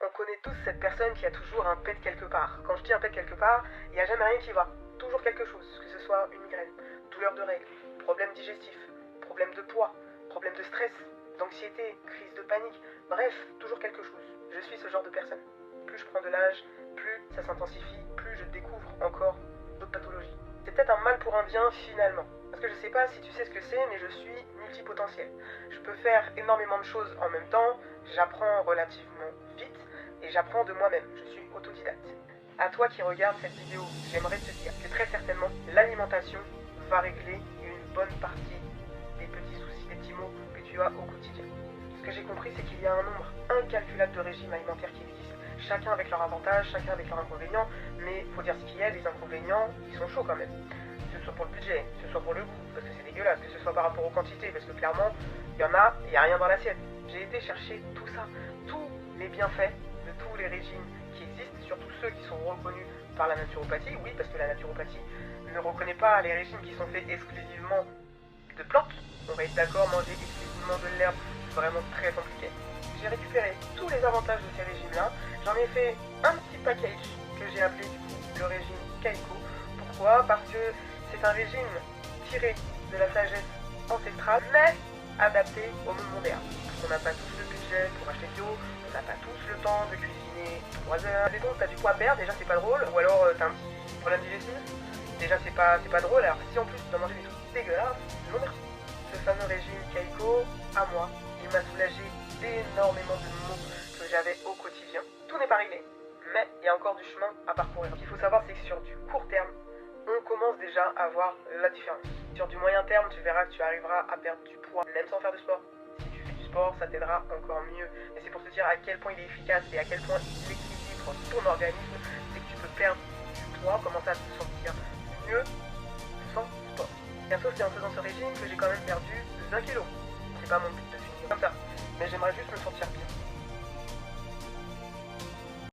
On connaît tous cette personne qui a toujours un pet quelque part. Quand je dis un pet quelque part, il n'y a jamais rien qui va. Toujours quelque chose, que ce soit une migraine, douleur de règles, problème digestif, problème de poids, problème de stress, d'anxiété, crise de panique, bref, toujours quelque chose. Je suis ce genre de personne. Plus je prends de l'âge, plus ça s'intensifie, plus je découvre encore d'autres pathologies. C'est peut-être un mal pour un bien finalement. Parce que je sais pas si tu sais ce que c'est, mais je suis multipotentiel. Je peux faire énormément de choses en même temps, j'apprends relativement vite et j'apprends de moi-même. Je suis autodidacte. À toi qui regardes cette vidéo, j'aimerais te dire que très certainement, l'alimentation va régler une bonne partie des petits soucis, des petits maux que tu as au quotidien. Ce que j'ai compris, c'est qu'il y a un nombre incalculable de régimes alimentaires qui existent. Chacun avec leurs avantages, chacun avec leurs inconvénients, mais il faut dire ce qu'il y a, les inconvénients, ils sont chauds quand même. Que ce soit pour le budget, que ce soit pour le goût, parce que c'est dégueulasse, que ce soit par rapport aux quantités, parce que clairement, il y en a, et il n'y a rien dans l'assiette. J'ai été chercher tout ça, tous les bienfaits de tous les régimes qui existent, surtout ceux qui sont reconnus par la naturopathie, oui, parce que la naturopathie ne reconnaît pas les régimes qui sont faits exclusivement de plantes. On va être d'accord, manger exclusivement de l'herbe, c'est vraiment très compliqué. J'ai récupéré tous les avantages de ces régimes-là, j'en ai fait un petit package que j'ai appelé du coup le régime Kaiko. Pourquoi? Parce que c'est un régime tiré de la sagesse ancestrale, mais adapté au monde moderne. On n'a pas tous le budget pour acheter bio, on n'a pas tous le temps de cuisiner 3 heures. Admettons que t'as du poids à perdre, déjà c'est pas drôle, ou alors t'as un petit problème digestif, déjà c'est pas drôle, alors si en plus tu dois manger des trucs dégueulasses, non merci. Ce fameux régime Kaiko, à moi, il m'a soulagé d'énormément de maux que j'avais au quotidien. Tout n'est pas réglé, mais il y a encore du chemin à parcourir. Ce qu'il faut savoir, c'est que sur du court terme, on commence déjà à voir la différence. Sur du moyen terme, tu verras que tu arriveras à perdre du poids, même sans faire de sport. Si tu fais du sport, ça t'aidera encore mieux. Et c'est pour te dire à quel point il est efficace et à quel point il équilibre ton organisme, c'est que tu peux perdre du poids, commencer à te sentir mieux sans sport. Bientôt, c'est en faisant ce régime que j'ai quand même perdu 20 kilos. C'est pas mon but de finir comme ça, mais j'aimerais juste me sentir bien.